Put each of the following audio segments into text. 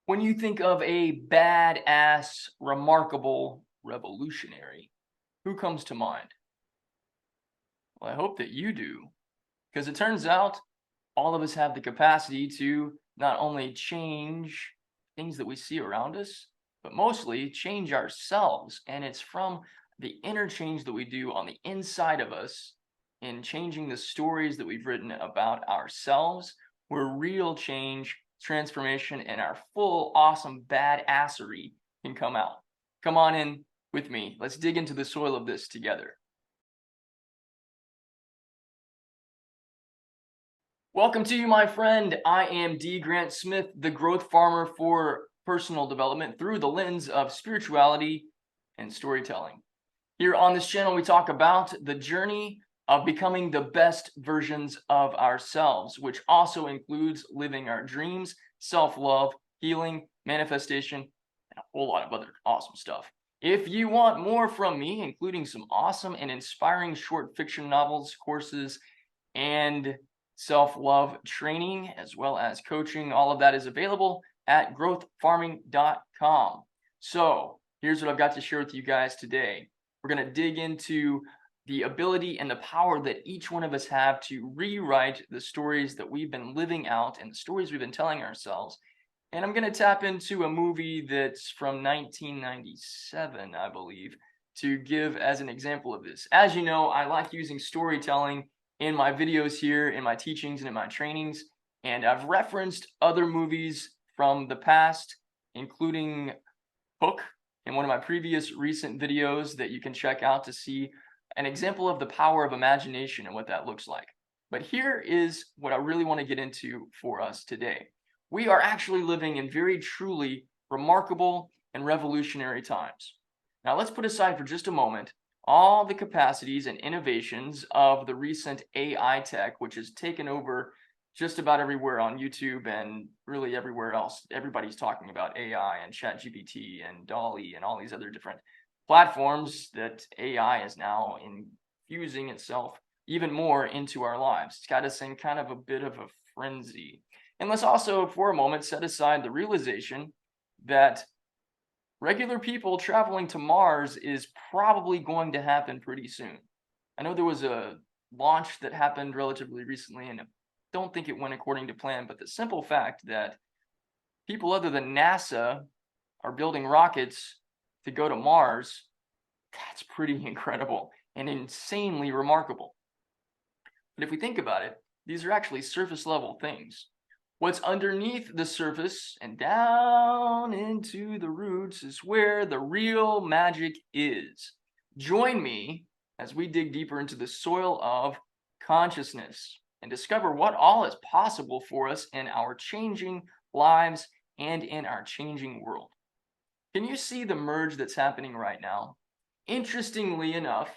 When you think of a badass, remarkable revolutionary, who comes to mind? Well, I hope that you do, because it turns out all of us have the capacity to not only change things that we see around us, but mostly change ourselves. And it's from the interchange that we do on the inside of us in changing the stories that we've written about ourselves, where real change, transformation, and our full awesome badassery can come out. Come on in with me. Let's dig into the soil of this together. Welcome to you, my friend. I am D. Grant Smith, the growth farmer for personal development through the lens of spirituality and storytelling. Here on this channel, we talk about the journey of becoming the best versions of ourselves, which also includes living our dreams, self-love, healing, manifestation, and a whole lot of other awesome stuff. If you want more from me, including some awesome and inspiring short fiction novels, courses, and self-love training, as well as coaching, all of that is available at growthfarming.com. So here's what I've got to share with you guys today. We're going to dig into the ability and the power that each one of us have to rewrite the stories that we've been living out and the stories we've been telling ourselves. And I'm going to tap into a movie that's from 1997, I believe, to give as an example of this. As you know, I like using storytelling in my videos here, in my teachings, and in my trainings. And I've referenced other movies from the past, including Hook in one of my previous recent videos that you can check out to see an example of the power of imagination and what that looks like. But here is what I really want to get into for us today. We are actually living in very truly remarkable and revolutionary times. Now let's put aside for just a moment all the capacities and innovations of the recent AI tech, which has taken over just about everywhere on YouTube and really everywhere else. Everybody's talking about AI and ChatGPT and DALL-E and all these other different platforms that AI is now infusing itself even more into our lives. It's got us in kind of a bit of a frenzy. And let's also, for a moment, set aside the realization that regular people traveling to Mars is probably going to happen pretty soon. I know there was a launch that happened relatively recently, and I don't think it went according to plan, but the simple fact that people other than NASA are building rockets to go to Mars, that's pretty incredible and insanely remarkable. But if we think about it, these are actually surface level things. What's underneath the surface and down into the roots is where the real magic is. Join me as we dig deeper into the soil of consciousness and discover what all is possible for us in our changing lives and in our changing world. Can you see the merge that's happening right now? Interestingly enough,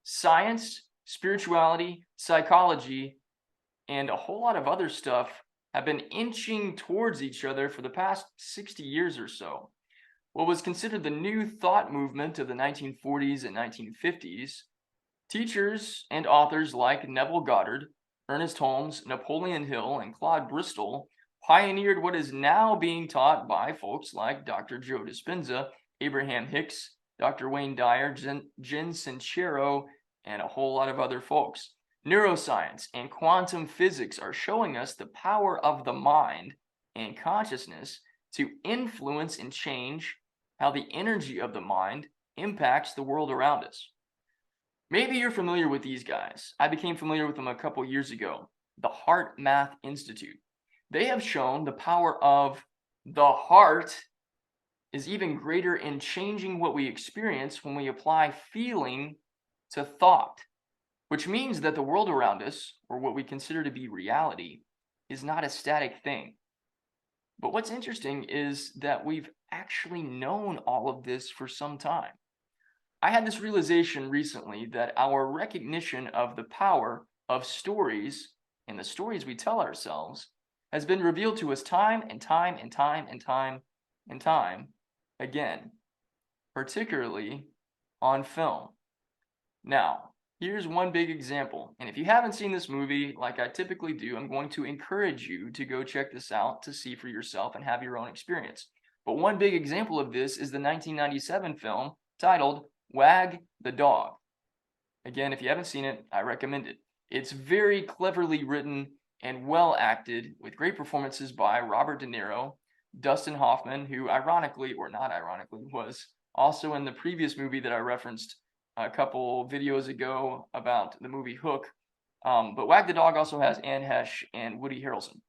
science, spirituality, psychology, and a whole lot of other stuff have been inching towards each other for the past 60 years or so. What was considered the new thought movement of the 1940s and 1950s, teachers and authors like Neville Goddard, Ernest Holmes, Napoleon Hill, and Claude Bristol pioneered what is now being taught by folks like Dr. Joe Dispenza, Abraham Hicks, Dr. Wayne Dyer, Jen Sincero, and a whole lot of other folks. Neuroscience and quantum physics are showing us the power of the mind and consciousness to influence and change how the energy of the mind impacts the world around us. Maybe you're familiar with these guys. I became familiar with them a couple years ago. The Heart Math Institute. They have shown the power of the heart is even greater in changing what we experience when we apply feeling to thought. Which means that the world around us, or what we consider to be reality, is not a static thing. But what's interesting is that we've actually known all of this for some time. I had this realization recently that our recognition of the power of stories and the stories we tell ourselves has been revealed to us time and time and time and time and time again, particularly on film. Now, here's one big example, and if you haven't seen this movie, like I typically do, I'm going to encourage you to go check this out to see for yourself and have your own experience. But one big example of this is the 1997 film titled Wag the Dog. Again, if you haven't seen it, I recommend it. It's very cleverly written and well acted, with great performances by Robert De Niro, Dustin Hoffman, who ironically, or not ironically, was also in the previous movie that I referenced a couple videos ago about the movie Hook. But Wag the Dog also has Anne Hesh and Woody Harrelson.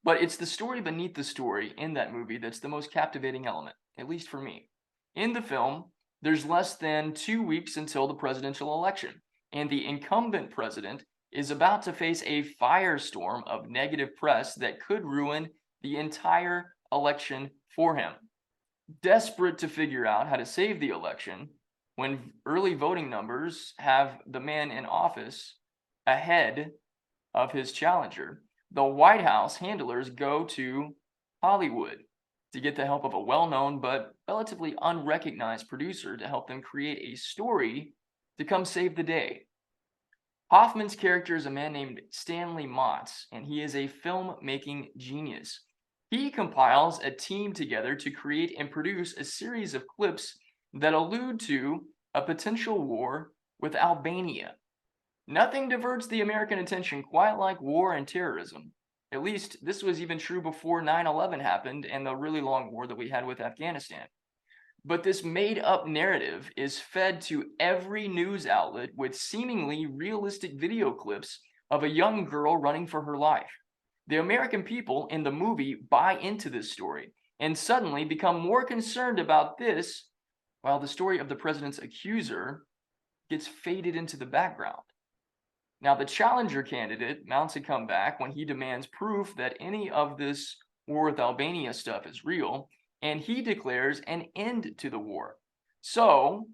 But it's the story beneath the story in that movie that's the most captivating element, at least for me. In the film, there's less than 2 weeks until the presidential election, and the incumbent president is about to face a firestorm of negative press that could ruin the entire election for him. Desperate to figure out how to save the election, when early voting numbers have the man in office ahead of his challenger, the White House handlers go to Hollywood to get the help of a well-known but relatively unrecognized producer to help them create a story to come save the day. Hoffman's character is a man named Stanley Motts, and he is a filmmaking genius. He compiles a team together to create and produce a series of clips that allude to a potential war with Albania. Nothing diverts the American attention quite like war and terrorism. At least this was even true before 9/11 happened and the really long war that we had with Afghanistan. But this made-up narrative is fed to every news outlet with seemingly realistic video clips of a young girl running for her life. The American people in the movie buy into this story and suddenly become more concerned about this, while the story of the president's accuser gets faded into the background. Now, the challenger candidate mounts a comeback when he demands proof that any of this war with Albania stuff is real, and he declares an end to the war. So,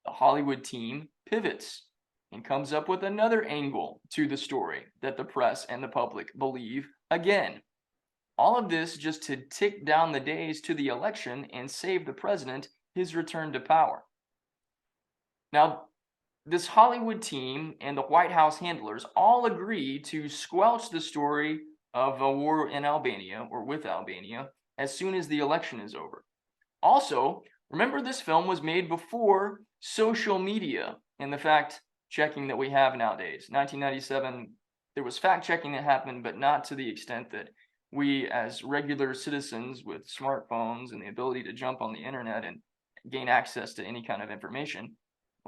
the Hollywood team pivots and comes up with another angle to the story that the press and the public believe again. All of this just to tick down the days to the election and save the president his return to power. Now, this Hollywood team and the White House handlers all agree to squelch the story of a war in Albania or with Albania as soon as the election is over. Also, remember this film was made before social media and the fact checking that we have nowadays. 1997, there was fact checking that happened, but not to the extent that we as regular citizens with smartphones and the ability to jump on the internet and gain access to any kind of information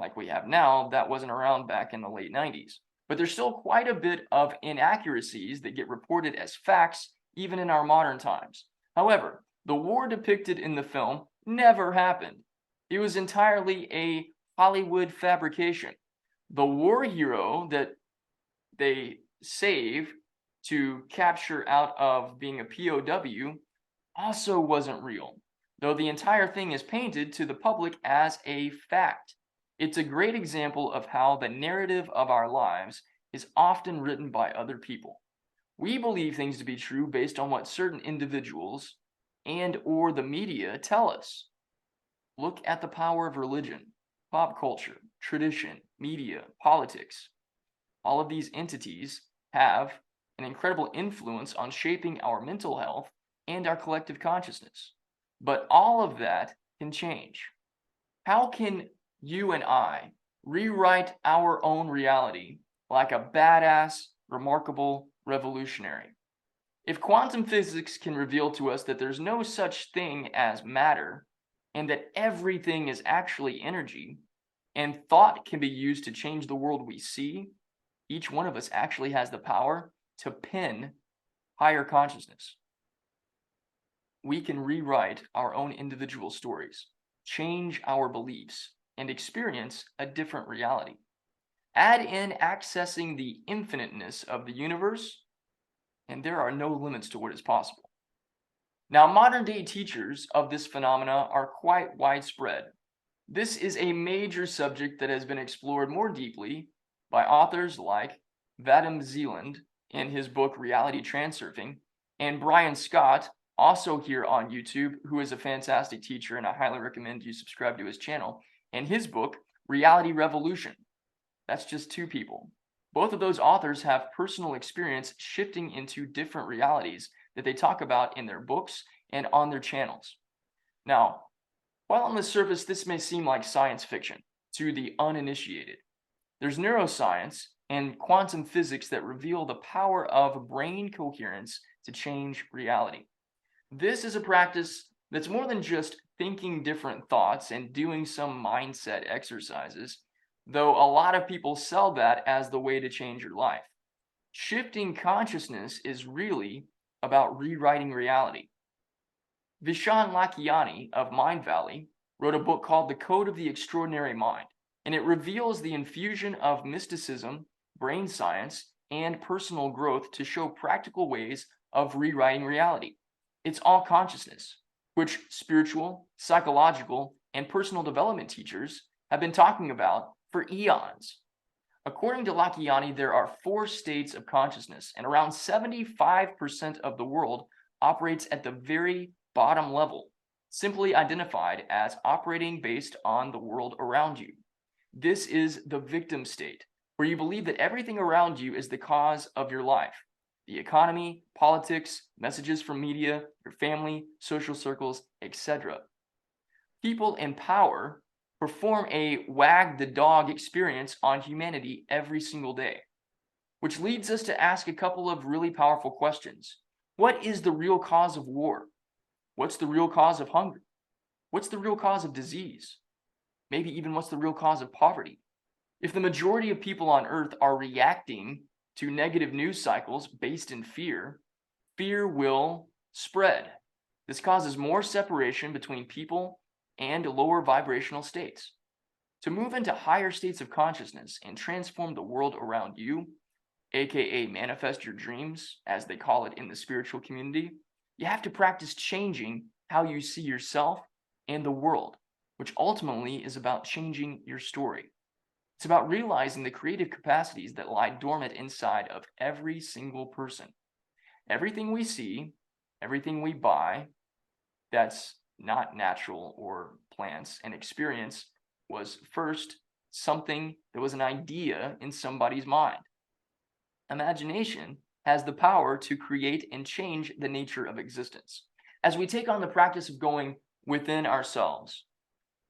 like we have now, that wasn't around back in the late 90s. But there's still quite a bit of inaccuracies that get reported as facts even in our modern times. However, the war depicted in the film never happened. It was entirely a Hollywood fabrication. The war hero that they save to capture out of being a POW also wasn't real, though the entire thing is painted to the public as a fact. It's a great example of how the narrative of our lives is often written by other people. We believe things to be true based on what certain individuals and or the media tell us. Look at the power of religion, pop culture, tradition, media, politics. All of these entities have an incredible influence on shaping our mental health and our collective consciousness. But all of that can change. How can you and I rewrite our own reality like a badass, remarkable revolutionary? If quantum physics can reveal to us that there's no such thing as matter and that everything is actually energy, and thought can be used to change the world we see, each one of us actually has the power to pin higher consciousness. We can rewrite our own individual stories, change our beliefs, and experience a different reality. Add in accessing the infiniteness of the universe, and there are no limits to what is possible. Now, modern day teachers of this phenomena are quite widespread. This is a major subject that has been explored more deeply by authors like Vadim Zeland in his book Reality Transurfing, and Brian Scott, also here on YouTube, who is a fantastic teacher, and I highly recommend you subscribe to his channel, and his book, Reality Revolution. That's just two people. Both of those authors have personal experience shifting into different realities that they talk about in their books and on their channels. Now, while on the surface this may seem like science fiction to the uninitiated, there's neuroscience and quantum physics that reveal the power of brain coherence to change reality. This is a practice that's more than just thinking different thoughts and doing some mindset exercises, though a lot of people sell that as the way to change your life. Shifting consciousness is really about rewriting reality. Vishaan Lakhiani of Mind Valley wrote a book called The Code of the Extraordinary Mind, and it reveals the infusion of mysticism, brain science, and personal growth to show practical ways of rewriting reality. It's all consciousness, which spiritual, psychological, and personal development teachers have been talking about for eons. According to Lakhiani, there are 4 states of consciousness, and around 75% of the world operates at the very bottom level, simply identified as operating based on the world around you. This is the victim state, where you believe that everything around you is the cause of your life. The economy, politics, messages from media, your family, social circles, etc. People in power perform a wag the dog experience on humanity every single day, which leads us to ask a couple of really powerful questions. What is the real cause of war? What's the real cause of hunger? What's the real cause of disease? Maybe even what's the real cause of poverty? If the majority of people on Earth are reacting to negative news cycles based in fear, fear will spread. This causes more separation between people and lower vibrational states. To move into higher states of consciousness and transform the world around you, aka manifest your dreams, as they call it in the spiritual community, you have to practice changing how you see yourself and the world, which ultimately is about changing your story. It's about realizing the creative capacities that lie dormant inside of every single person. Everything we see, everything we buy, that's not natural or plants and experience was first something that was an idea in somebody's mind. Imagination has the power to create and change the nature of existence. As we take on the practice of going within ourselves,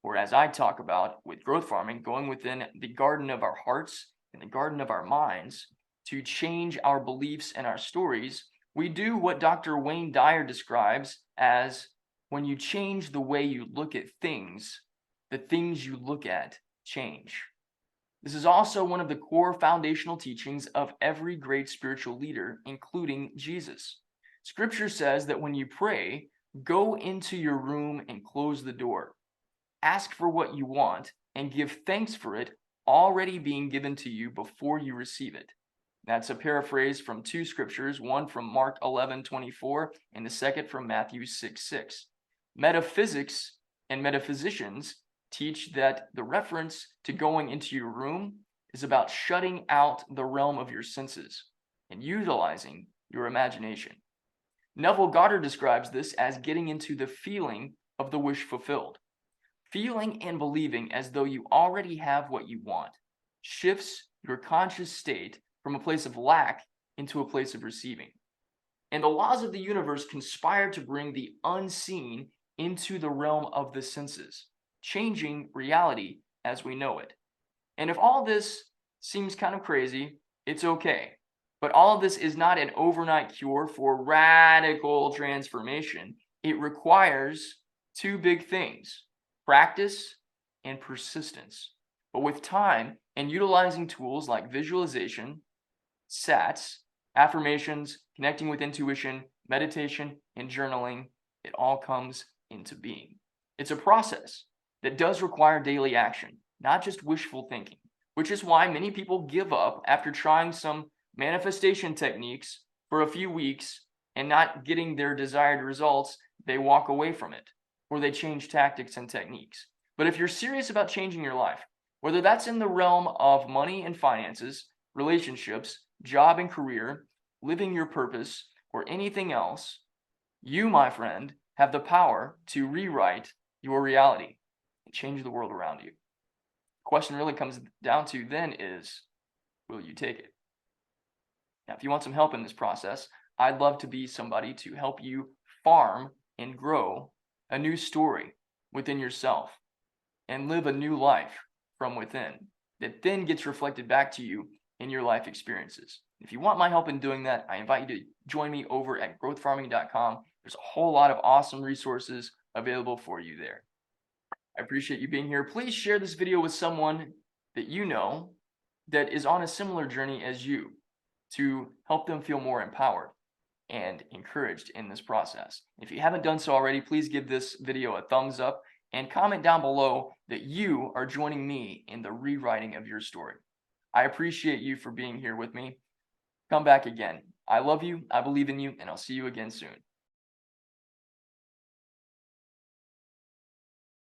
or as I talk about with growth farming, going within the garden of our hearts and the garden of our minds to change our beliefs and our stories, we do what Dr. Wayne Dyer describes as when you change the way you look at things, the things you look at change. This is also one of the core foundational teachings of every great spiritual leader, including Jesus. Scripture says that when you pray, go into your room and close the door. Ask for what you want and give thanks for it already being given to you before you receive it. That's a paraphrase from 2 scriptures, one from Mark 11:24 and the second from Matthew 6:6. Metaphysics and metaphysicians teach that the reference to going into your room is about shutting out the realm of your senses and utilizing your imagination. Neville Goddard describes this as getting into the feeling of the wish fulfilled. Feeling and believing as though you already have what you want shifts your conscious state from a place of lack into a place of receiving. And the laws of the universe conspire to bring the unseen into the realm of the senses, changing reality as we know it. And if all this seems kind of crazy, it's okay. But all of this is not an overnight cure for radical transformation. It requires 2 big things: practice and persistence. But with time and utilizing tools like visualization, SATs, affirmations, connecting with intuition, meditation, and journaling, it all comes into being. It's a process that does require daily action, not just wishful thinking, which is why many people give up after trying some manifestation techniques for a few weeks and not getting their desired results. They walk away from it, or they change tactics and techniques. But if you're serious about changing your life, whether that's in the realm of money and finances, relationships, job and career, living your purpose, or anything else, you, my friend, have the power to rewrite your reality and change the world around you. The question really comes down to then is, will you take it? Now, if you want some help in this process, I'd love to be somebody to help you farm and grow a new story within yourself and live a new life from within that then gets reflected back to you in your life experiences. If you want my help in doing that, I invite you to join me over at growthfarming.com. There's a whole lot of awesome resources available for you there. I appreciate you being here. Please share this video with someone that you know that is on a similar journey as you to help them feel more empowered and encouraged in this process. If you haven't done so already, please give this video a thumbs up and comment down below that you are joining me in the rewriting of your story. I appreciate you for being here with me. Come back again. I love you, I believe in you, and I'll see you again soon.